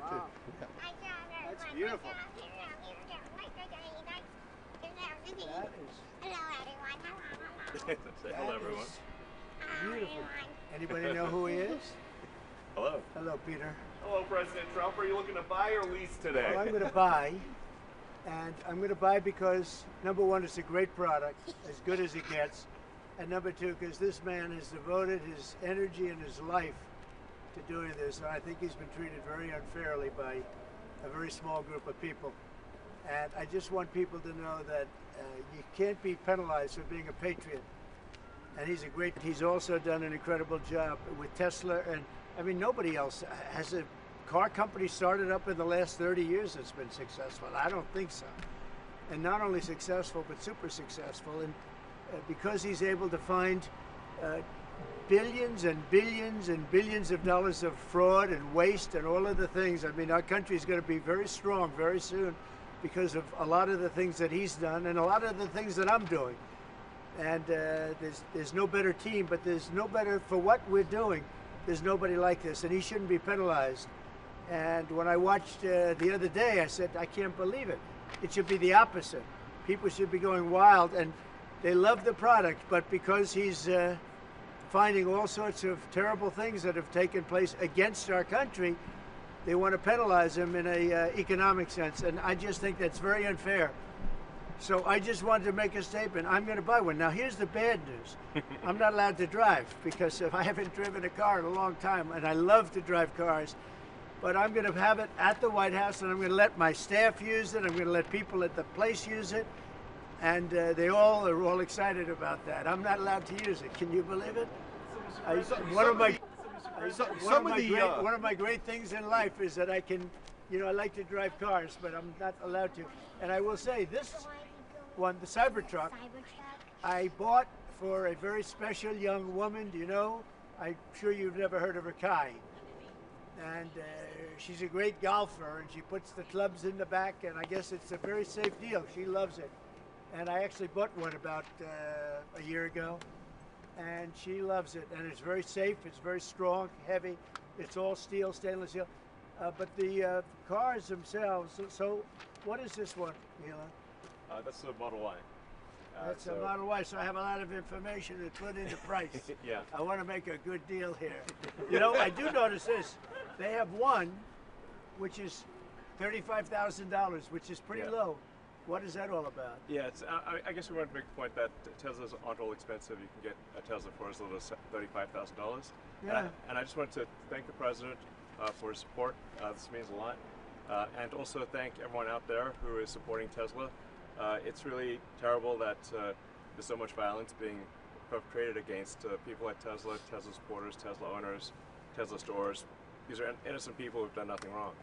too. Yeah. That's beautiful. That is Say hello, everyone. beautiful. Anybody know who he is? Hello. Hello, Peter. Hello, President Trump. Are you looking to buy or lease today? Well, I'm going to buy, and I'm going to buy because, number one, it's a great product, as good as it gets, and number two, because this man has devoted his energy and his life to doing this, and I think he's been treated very unfairly by a very small group of people. And I just want people to know that you can't be penalized for being a patriot. And he's also done an incredible job with Tesla, and I mean, nobody else has a car company started up in the last 30 years that's been successful. I don't think so. And not only successful, but super successful. And because he's able to find billions and billions and billions of dollars of fraud and waste and all of the things, I mean, our country is going to be very strong very soon because of a lot of the things that he's done and a lot of the things that I'm doing. And there's no better team, but there's no better for what we're doing. There's nobody like this, and he shouldn't be penalized. And when I watched the other day, I said, I can't believe it. It should be the opposite. People should be going wild, and they love the product, but because he's finding all sorts of terrible things that have taken place against our country, they want to penalize him in a economic sense, and I just think that's very unfair. So I just wanted to make a statement. I'm going to buy one. Now, here's the bad news. I'm not allowed to drive because I haven't driven a car in a long time, and I love to drive cars. But I'm going to have it at the White House, and I'm going to let my staff use it. I'm going to let people at the place use it, and they all are all excited about that. I'm not allowed to use it. Can you believe it? One of my great things in life is that I can, you know, I like to drive cars, but I'm not allowed to. And I will say this one, the Cybertruck, I bought for a very special young woman. Do you know? I'm sure you've never heard of her, Kai. And she's a great golfer, and she puts the clubs in the back, and I guess it's a very safe deal. She loves it. And I actually bought one about a year ago, and she loves it. And it's very safe, it's very strong, heavy. It's all steel, stainless steel. But the cars themselves, so what is this one, Elon? That's a Model Y. That's a Model Y, so I have a lot of information to put into price. Yeah. I want to make a good deal here. You know, I do notice this. They have one, which is $35,000, which is pretty low. What is that all about? Yeah, it's, I guess we wanted to make the point that Teslas aren't all expensive. You can get a Tesla for as little as $35,000. Yeah. And I just wanted to thank the President for his support. This means a lot. And also thank everyone out there who is supporting Tesla. It's really terrible that there's so much violence being perpetrated against people like Tesla, Tesla supporters, Tesla owners, Tesla stores. These are innocent people who've done nothing wrong.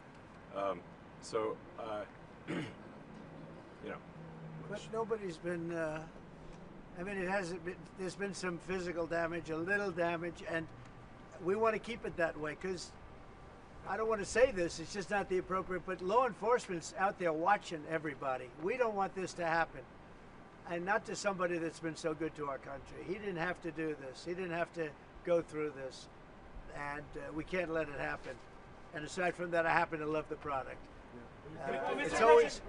You know. But nobody's been, I mean, it hasn't been, there's been some physical damage, a little damage, and we want to keep it that way because I don't want to say this, it's just not the appropriate, but law enforcement's out there watching everybody. We don't want this to happen. And not to somebody that's been so good to our country. He didn't have to do this. He didn't have to go through this. And we can't let it happen. And aside from that, I happen to love the product.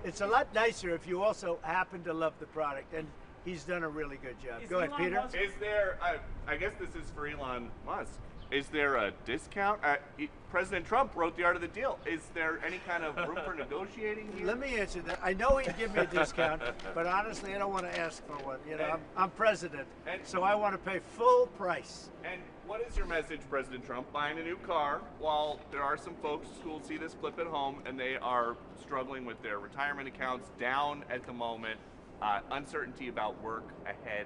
It's a lot nicer if you also happen to love the product. And he's done a really good job. Go ahead, Peter. Is there, I guess this is for Elon Musk, is there a discount? President Trump wrote the art of the deal. Is there any kind of room for negotiating here? Let me answer that. I know he'd give me a discount, but honestly, I don't want to ask for one. You know, I'm president, so I want to pay full price. And what is your message, President Trump? Buying a new car while there are some folks who will see this clip at home and they are struggling with their retirement accounts down at the moment, uncertainty about work ahead.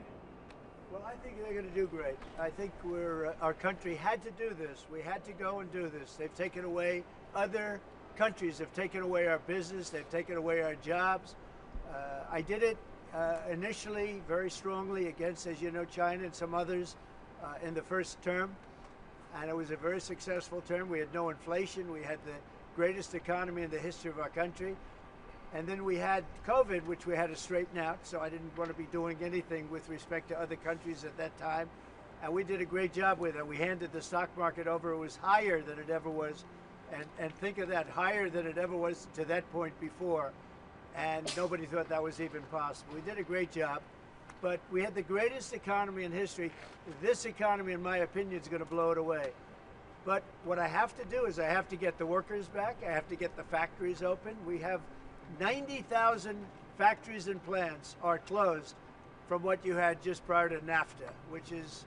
Well, I think they're going to do great. I think our country had to do this. We had to go and do this. They've taken away, other countries have taken away our business. They've taken away our jobs. I did it initially very strongly against, as you know, China and some others in the first term. And it was a very successful term. We had no inflation. We had the greatest economy in the history of our country. And then we had COVID, which we had to straighten out, so I didn't want to be doing anything with respect to other countries at that time. And we did a great job with it. We handed the stock market over. It was higher than it ever was. And think of that, higher than it ever was to that point before. And nobody thought that was even possible. We did a great job, but we had the greatest economy in history. This economy, in my opinion, is going to blow it away. But what I have to do is I have to get the workers back. I have to get the factories open. We have 90,000 factories and plants are closed from what you had just prior to NAFTA, which is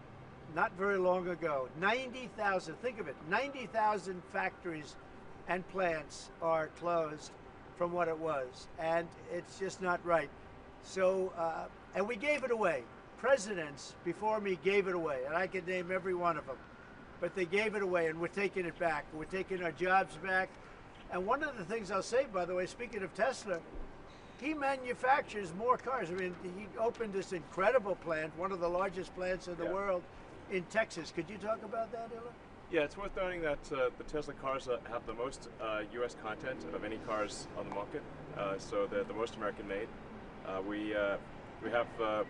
not very long ago. 90,000, think of it, 90,000 factories and plants are closed from what it was, and it's just not right. So, and we gave it away. Presidents before me gave it away, and I could name every one of them, but they gave it away, and we're taking it back. We're taking our jobs back. And one of the things I'll say, by the way, speaking of Tesla, he manufactures more cars. I mean, he opened this incredible plant, one of the largest plants in the world, in Texas. Could you talk about that, Elon? Yeah, it's worth noting that the Tesla cars have the most U.S. content of any cars on the market, so they're the most American made. We have the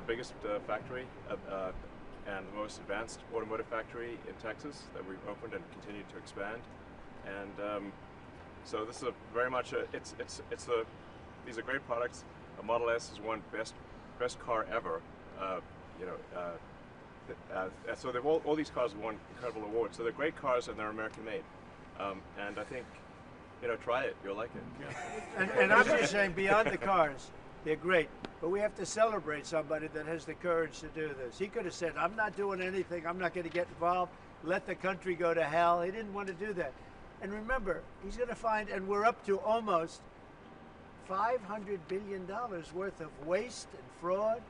biggest factory and the most advanced automotive factory in Texas that we've opened and continue to expand. And so this is very much these are great products. A Model S is won best car ever. So they've all these cars have won incredible awards. So they're great cars and they're American made. And I think, try it. You'll like it. Yeah. And I'm just saying, beyond the cars, they're great. But we have to celebrate somebody that has the courage to do this. He could have said, I'm not doing anything. I'm not going to get involved. Let the country go to hell. He didn't want to do that. And remember, he's going to find, and we're up to almost $500 billion worth of waste and fraud.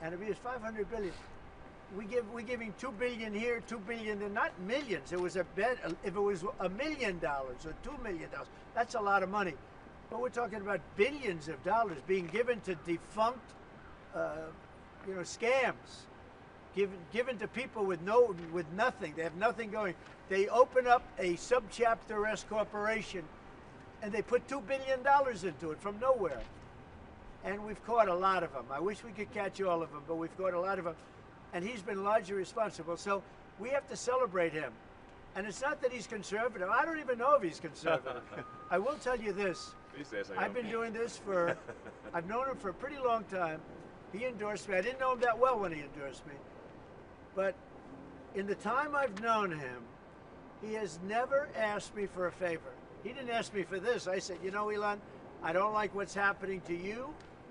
And if he was $500 billion, we give him $2 billion here, $2 billion there, not millions. It was a bet. If it was $1 million or $2 million, that's a lot of money. But we're talking about billions of dollars being given to defunct, scams, given to people with nothing. They have nothing going. They open up a subchapter S corporation, and they put $2 billion into it from nowhere. And we've caught a lot of them. I wish we could catch all of them, but we've caught a lot of them. And he's been largely responsible. So we have to celebrate him. And it's not that he's conservative. I don't even know if he's conservative. I will tell you this. These days I've been doing this I've known him for a pretty long time. He endorsed me. I didn't know him that well when he endorsed me. But in the time I've known him, he has never asked me for a favor. He didn't ask me for this. I said, Elon, I don't like what's happening to you.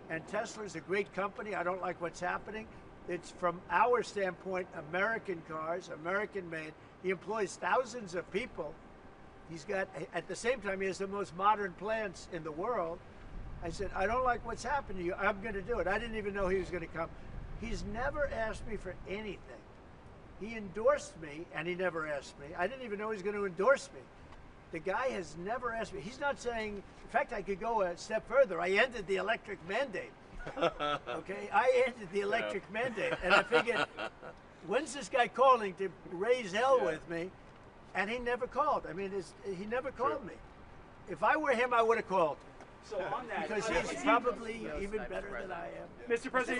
And Tesla's a great company. I don't like what's happening. It's, from our standpoint, American cars, American made. He employs thousands of people. He's got, at the same time, he has the most modern plants in the world. I said, I don't like what's happened to you. I'm going to do it. I didn't even know he was going to come. He's never asked me for anything. He endorsed me, and he never asked me. I didn't even know he was going to endorse me. The guy has never asked me. He's not saying, in fact, I could go a step further. I ended the electric mandate. Okay, I ended the electric mandate, and I figured, when's this guy calling to raise hell with me? And he never called. I mean, he never called me. If I were him, I would have called. So on that, because he's probably even better than I am. Mr. President.